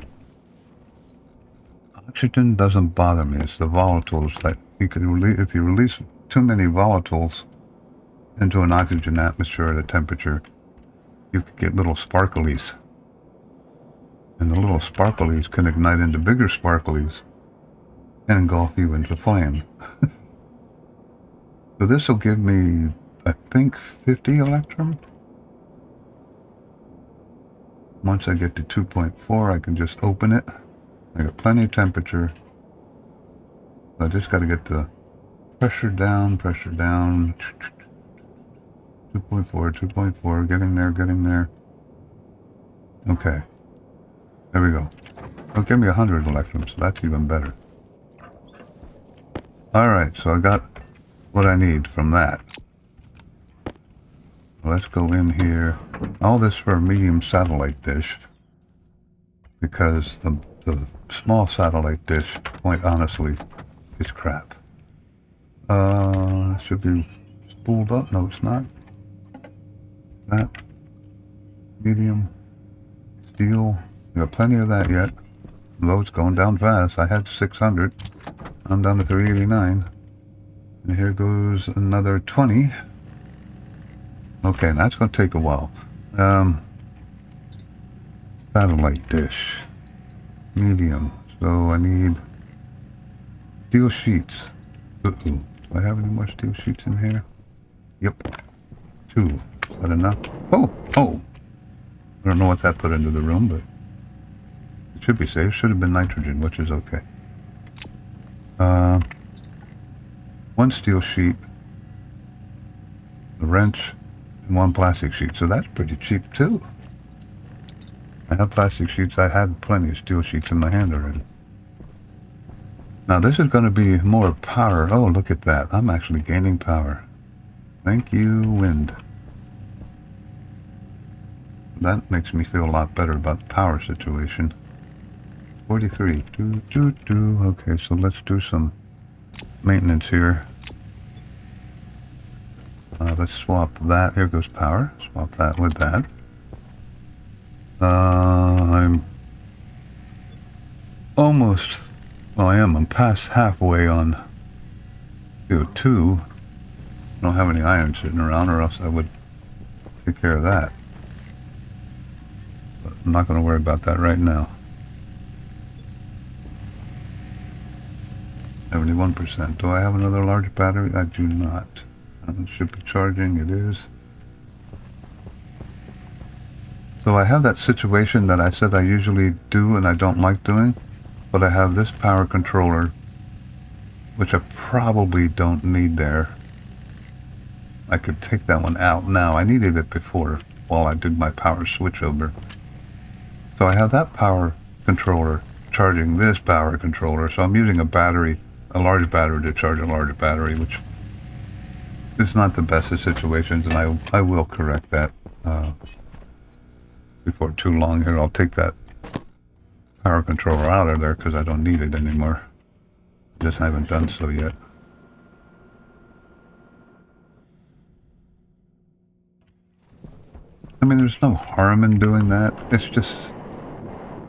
Oxygen doesn't bother me. It's the volatiles that you can release. If you release too many volatiles into an oxygen atmosphere at a temperature, you could get little sparklies. And the little sparklies can ignite into bigger sparklies and engulf you into flame. So this will give me, I think, 50 electrum. Once I get to 2.4, I can just open it. I got plenty of temperature. I just got to get the pressure down, 2.4, 2.4, getting there. Okay. There we go. It'll give me 100 electrons, so that's even better. Alright, so I got what I need from that. Let's go in here. All this for a medium satellite dish, because the small satellite dish, quite honestly, is crap. Should be spooled up. No, it's not. That medium steel. We got plenty of that yet. Load's going down fast. I had 600. I'm down to 389. And here goes another 20. Okay, that's going to take a while. Satellite dish. Medium. So I need steel sheets. Uh-oh. Do I have any more steel sheets in here? Yep. 2. Is that enough? Oh! Oh! I don't know what that put into the room, but it should be safe. Should have been nitrogen, which is okay. 1 steel sheet, a wrench, and 1 plastic sheet. So that's pretty cheap too. I have plastic sheets. I had plenty of steel sheets in my hand already. Now this is going to be more power. Oh, look at that. I'm actually gaining power. Thank you, wind. That makes me feel a lot better about the power situation. 43. Okay, so let's do some maintenance here. Let's swap that. Here goes power. Swap that with that. I'm almost, well, I'm past halfway on CO2. I don't have any iron sitting around, or else I would take care of that. But I'm not going to worry about that right now. 71%. Do I have another large battery? I do not. It should be charging. It is. So I have that situation that I said I usually do and I don't like doing, but I have this power controller, which I probably don't need there. I could take that one out now. I needed it before while I did my power switchover. So I have that power controller charging this power controller. So I'm using a battery, a large battery to charge a large battery, which is not the best of situations, and I will correct that before too long here. I'll take that power controller out of there because I don't need it anymore. Just haven't done so yet. I mean, there's no harm in doing that. It's just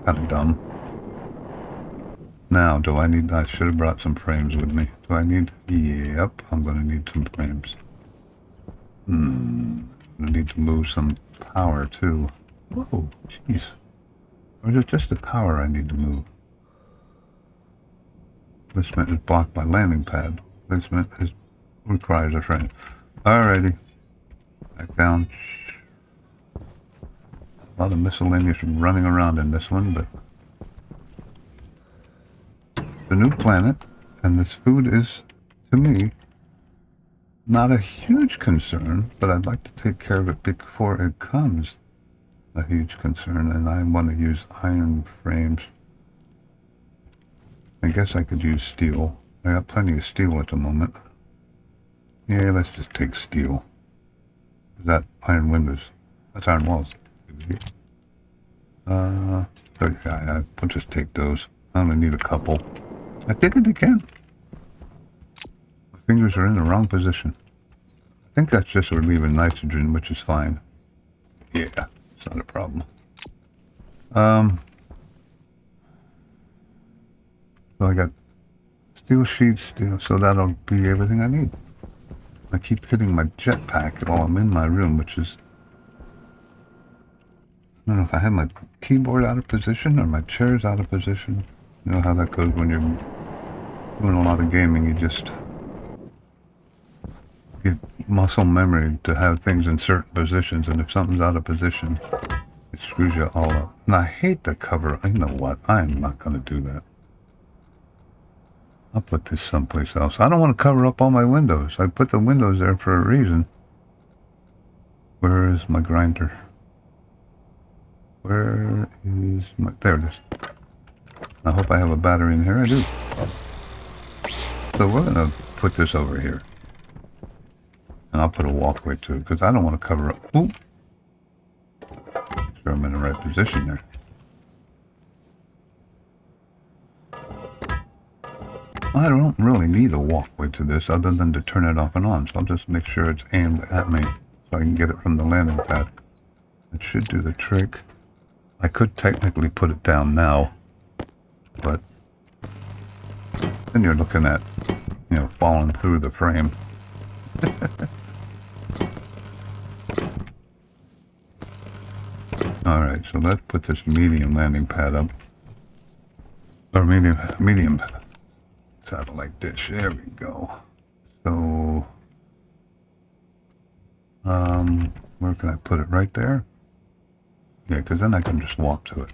kind of dumb. Now, do I need... I should have brought some frames with me. Do I need... Yep, I'm going to need some frames. I'm going to need to move some power, too. Whoa, jeez. Or is it just the power I need to move? Placement is blocked by landing pad. Placement requires a frame. Alrighty. Back down. A lot of miscellaneous running around in this one, but... The new planet, and this food is, to me, not a huge concern, but I'd like to take care of it before it becomes a huge concern, and I want to use iron frames. I guess I could use steel. I got plenty of steel at the moment. Yeah, let's just take steel. Is that iron windows? That's iron walls. 30. I'll just take those. I only need a couple. I did it again. My fingers are in the wrong position. I think that's just relieving nitrogen, which is fine. Yeah, it's not a problem. So I got steel sheets, so that'll be everything I need. I keep hitting my jetpack while I'm in my room, which is... I don't know if I have my keyboard out of position or my chair's out of position. You know how that goes when you're doing a lot of gaming. You just get muscle memory to have things in certain positions, and if something's out of position, it screws you all up. And I hate the cover. You know what? I'm not going to do that. I'll put this someplace else. I don't want to cover up all my windows. I put the windows there for a reason. Where is my grinder? Where is my... There it is. I hope I have a battery in here. I do. So we're going to put this over here. And I'll put a walkway too, because I don't want to cover up... Ooh. Make sure I'm in the right position there. I don't really need a walkway to this other than to turn it off and on. So I'll just make sure it's aimed at me so I can get it from the landing pad. It should do the trick. I could technically put it down now, but then you're looking at, you know, falling through the frame. Alright, so let's put this medium landing pad up. Or medium satellite dish. There we go. So, where can I put it? Right there? Yeah, because then I can just walk to it.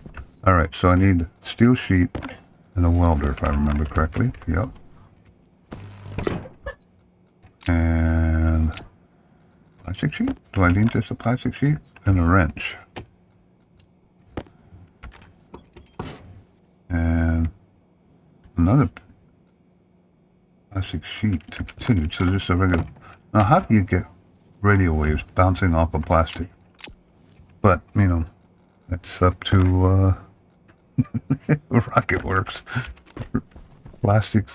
Alright, so I need steel sheet and a welder, if I remember correctly. Yep. And plastic sheet? Do I need just a plastic sheet? And a wrench. And another plastic sheet to continue. So just a regular... Now, how do you get radio waves bouncing off of plastic? But, you know, that's up to rocket works. Plastics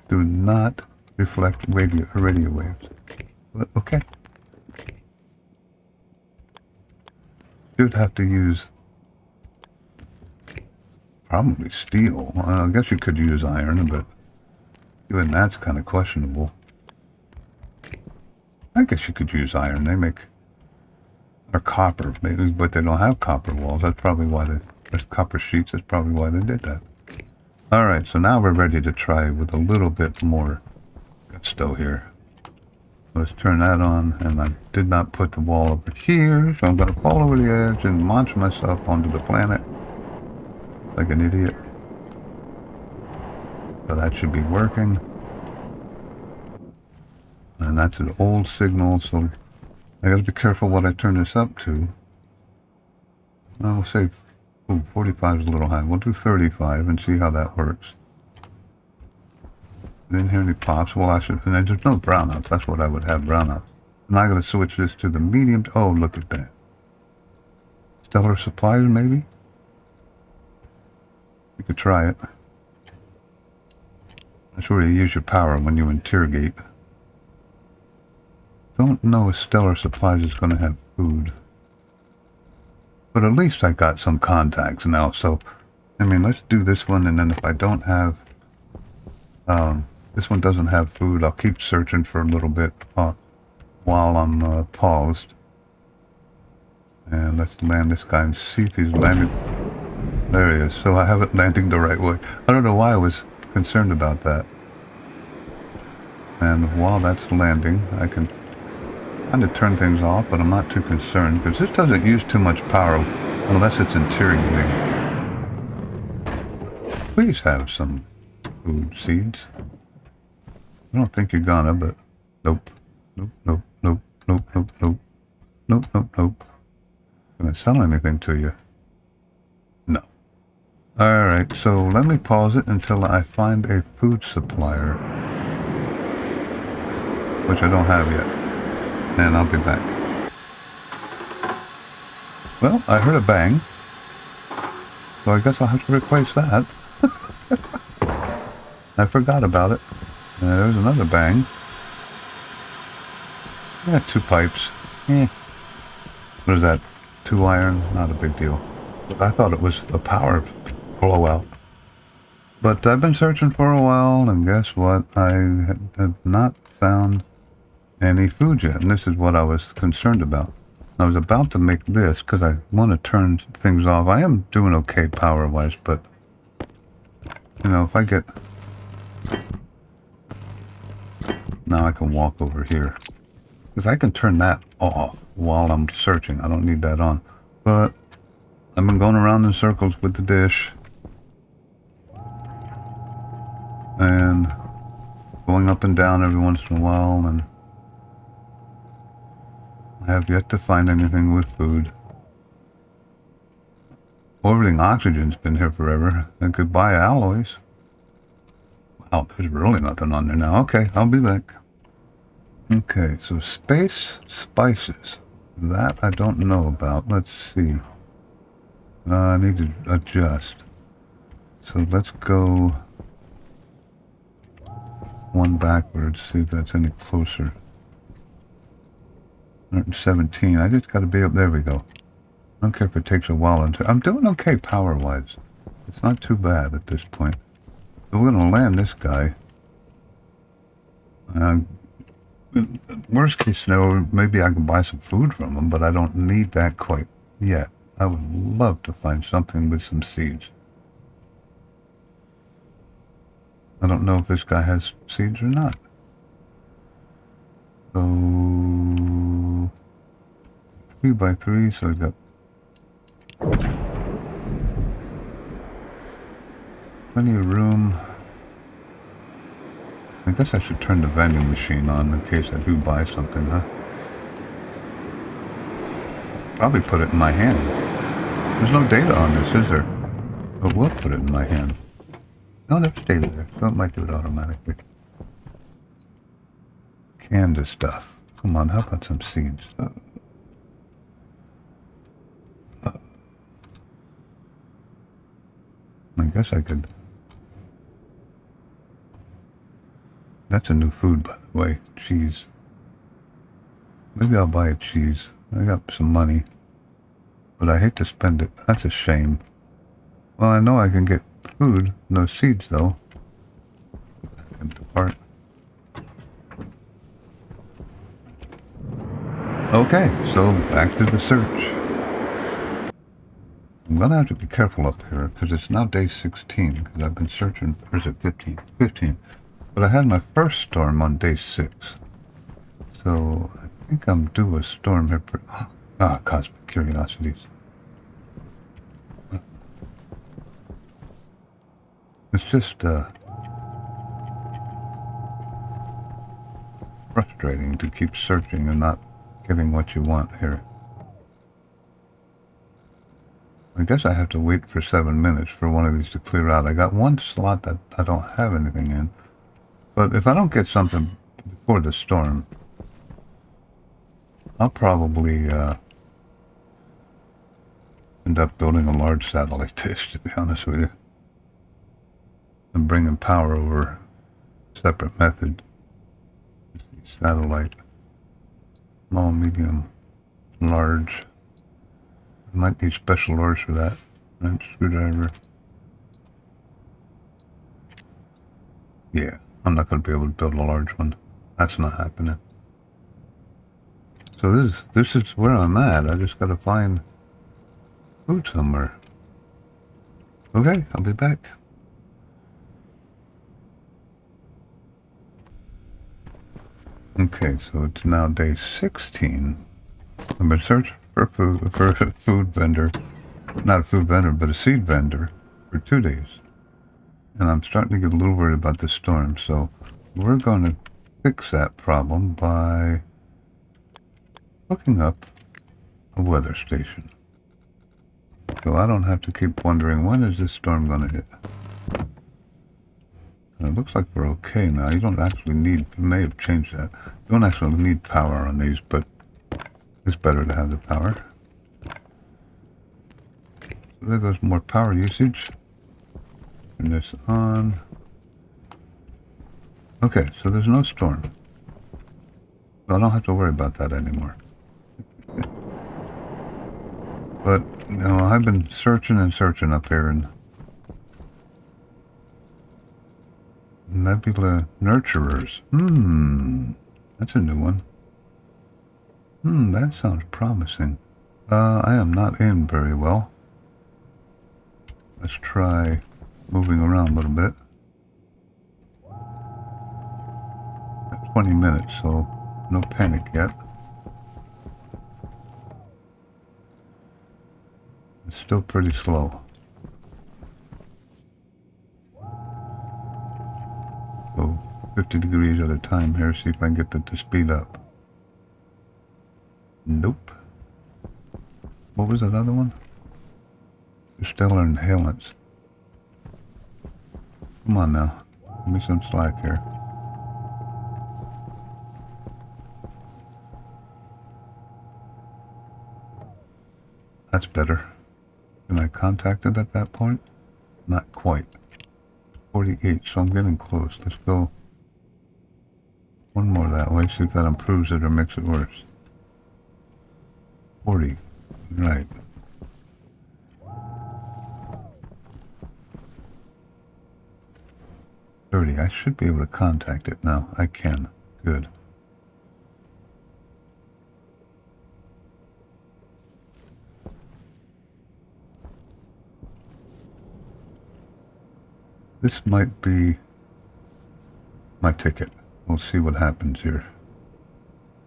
do not reflect radio waves. But, okay. You'd have to use probably steel. I guess you could use iron, but even that's kind of questionable. I guess you could use iron. They make... or copper, maybe, but they don't have copper walls. That's probably why there's copper sheets. That's probably why they did that. Alright, so now we're ready to try with a little bit more gusto here. Let's turn that on, and I did not put the wall over here, so I'm going to fall over the edge and launch myself onto the planet like an idiot. So that should be working. And that's an old signal, so I gotta be careful what I turn this up to. We'll say, 45 is a little high. We'll do 35 and see how that works. Didn't hear any pops. Well, I should, and there's no brownouts. That's what I would have, brownouts. I'm not gonna switch this to the medium. Oh, look at that. Stellar supplies, maybe? You could try it. That's where you use your power when you interrogate. Don't know if Stellar Supplies is going to have food. But at least I got some contacts now, so... I mean, let's do this one, and then if I don't have... this one doesn't have food, I'll keep searching for a little bit while I'm paused. And let's land this guy and see if he's landing... There he is, so I have it landing the right way. I don't know why I was concerned about that. And while that's landing, I can... kind of turn things off, but I'm not too concerned because this doesn't use too much power unless it's interrogating. Please have some food seeds. I don't think you're gonna, but nope. Nope, nope, nope, nope, nope, nope. Nope, nope, nope. Gonna sell anything to you? No. Alright, so let me pause it until I find a food supplier. Which I don't have yet. And I'll be back. Well, I heard a bang. So I guess I'll have to replace that. I forgot about it. There's another bang. Yeah, 2 pipes. What is that? 2 iron? Not a big deal. I thought it was a power blowout. But I've been searching for a while, and guess what? I have not found any food yet, and this is what I was concerned about. I was about to make this because I want to turn things off. I am doing okay power-wise, but you know, if I get... Now I can walk over here because I can turn that off while I'm searching. I don't need that on, but I've been going around in circles with the dish and going up and down every once in a while, and I have yet to find anything with food. Orbiting oxygen's been here forever. And goodbye alloys. Wow, there's really nothing on there now. Okay, I'll be back. Okay, so space spices. That I don't know about. Let's see. I need to adjust. So let's go one backwards, see if that's any closer. 117. I just got to be up. There we go. I don't care if it takes a while. I'm doing okay power-wise. It's not too bad at this point. So we're going to land this guy. Worst case scenario, maybe I can buy some food from him, but I don't need that quite yet. I would love to find something with some seeds. I don't know if this guy has seeds or not. So 3x3, so we've got plenty of room. I guess I should turn the vending machine on in case I do buy something, huh? Probably put it in my hand. There's no data on this, is there? But we'll put it in my hand. No, there's data there, so it might do it automatically. Canned stuff. Come on, how about some seeds? I guess I could... That's a new food, by the way. Cheese. Maybe I'll buy a cheese. I got some money. But I hate to spend it. That's a shame. Well, I know I can get food. No seeds, though. Depart. Okay, so back to the search. I'm gonna have to be careful up here, because it's now day 16, because I've been searching, or is it 15? 15. But I had my first storm on day 6. So, I think I'm due a storm here. Cosmic Curiosities. It's just, frustrating to keep searching and not getting what you want here. I guess I have to wait for 7 minutes for one of these to clear out. I got one slot that I don't have anything in. But if I don't get something before the storm, I'll probably end up building a large satellite dish, to be honest with you. And bringing power over a separate method. Satellite. Small, medium, large. I might need special orders for that. Wrench, screwdriver. Yeah, I'm not going to be able to build a large one. That's not happening. So this is where I'm at. I just got to find food somewhere. Okay, I'll be back. Okay, so it's now day 16. I've been searching for a food vendor. Not a food vendor, but a seed vendor for 2 days. And I'm starting to get a little worried about the storm, so we're going to fix that problem by hooking up a weather station. So I don't have to keep wondering, when is this storm going to hit? And it looks like we're okay now. You don't actually need, you may have changed that. You don't actually need power on these, but it's better to have the power. So there goes more power usage. Turn this on. Okay, so there's no storm. So I don't have to worry about that anymore. But, you know, I've been searching and searching up here, and Nebula Nurturers. That's a new one. That sounds promising. I am not in very well. Let's try moving around a little bit. Got 20 minutes, so no panic yet. It's still pretty slow. So 50 degrees at a time here, see if I can get that to speed up. Nope. What was that other one? Stellar inhalants. Come on now. Give me some slack here. That's better. Can I contact it at that point? Not quite. 48, so I'm getting close. Let's go one more that way, see if that improves it or makes it worse. 40. Right. I should be able to contact it now. I can. Good. This might be my ticket. We'll see what happens here.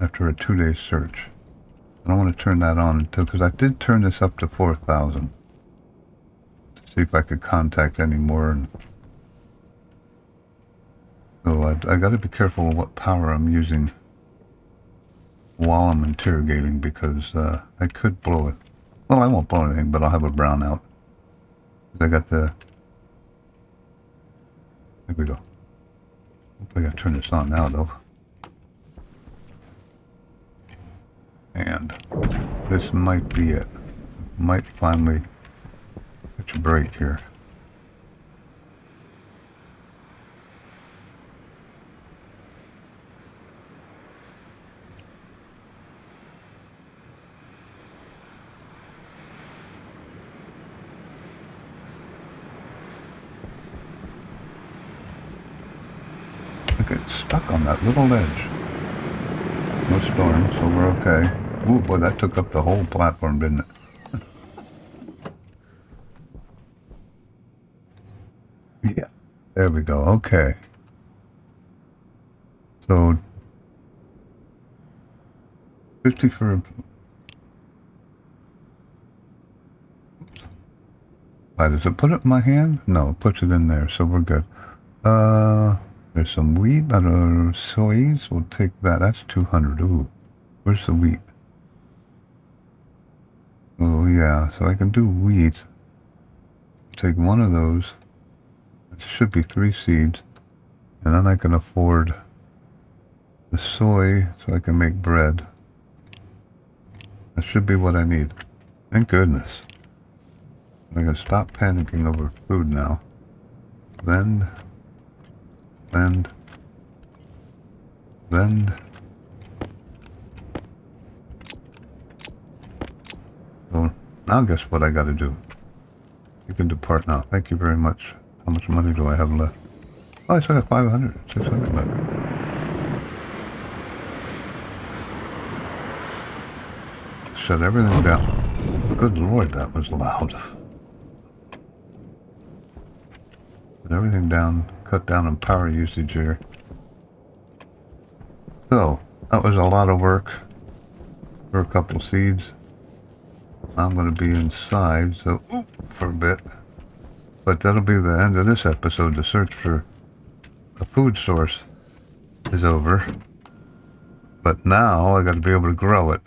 after a 2-day search. I don't want to turn that on until, because I did turn this up to 4,000 to see if I could contact any more. And so I got to be careful what power I'm using while I'm interrogating, because I could blow it. Well, I won't blow anything, but I'll have a brownout. I got the... There we go. Hopefully I got to turn this on now, though. And this might be it. Might finally catch a break here. I get stuck on that little ledge. No storm, so we're okay. Ooh, boy, that took up the whole platform, didn't it? Yeah. There we go. Okay. So 50 for... Why, does it put it in my hand? No, it puts it in there, so we're good. There's some wheat, soys. We'll take that. That's 200. Ooh. Where's the wheat? Oh, yeah. So I can do wheat. Take one of those. It should be 3 seeds. And then I can afford the soy so I can make bread. That should be what I need. Thank goodness. I'm going to stop panicking over food now. Vend. Vend. Vend. So now guess what I got to do. You can depart now. Thank you very much. How much money do I have left? Oh, I still got 500, 600 left. Shut everything down. Good Lord, that was loud. Shut everything down. Cut down on power usage here. So, that was a lot of work for a couple seeds. I'm going to be inside, so for a bit. But that'll be the end of this episode. The search for a food source is over. But now I got to be able to grow it.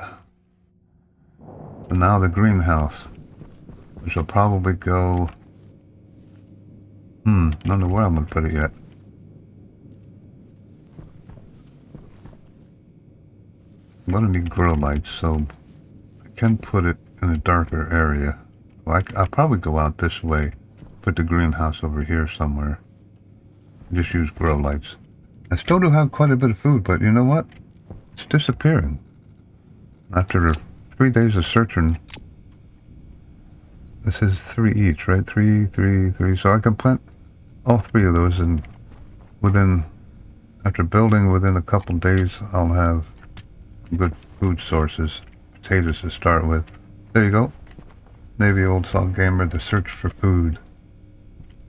So now the greenhouse, which will probably go... I don't know where I'm going to put it yet. I'm going to need grow lights, so I can put it in a darker area. Well, I'll probably go out this way, put the greenhouse over here somewhere. Just use grow lights. I still do have quite a bit of food, but you know what? It's disappearing. After 3 days of searching, this is 3 each, right? 3, 3, 3. So I can plant all 3 of those, and after building within a couple days, I'll have good food sources. Potatoes to start with. There you go. Navy Old Salt Gamer, the search for food.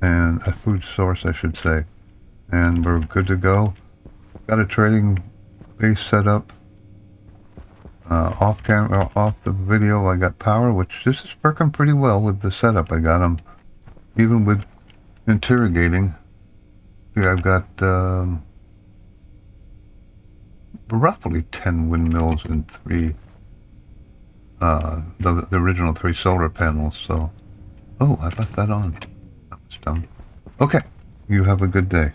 And a food source, I should say. And we're good to go. Got a trading base set up. Off camera, off the video, I got power, which this is working pretty well with the setup I got them. Even with interrogating, see, I've got roughly 10 windmills and 3, the original 3 solar panels. So, oh, I left that on. That was dumb. Okay, you have a good day.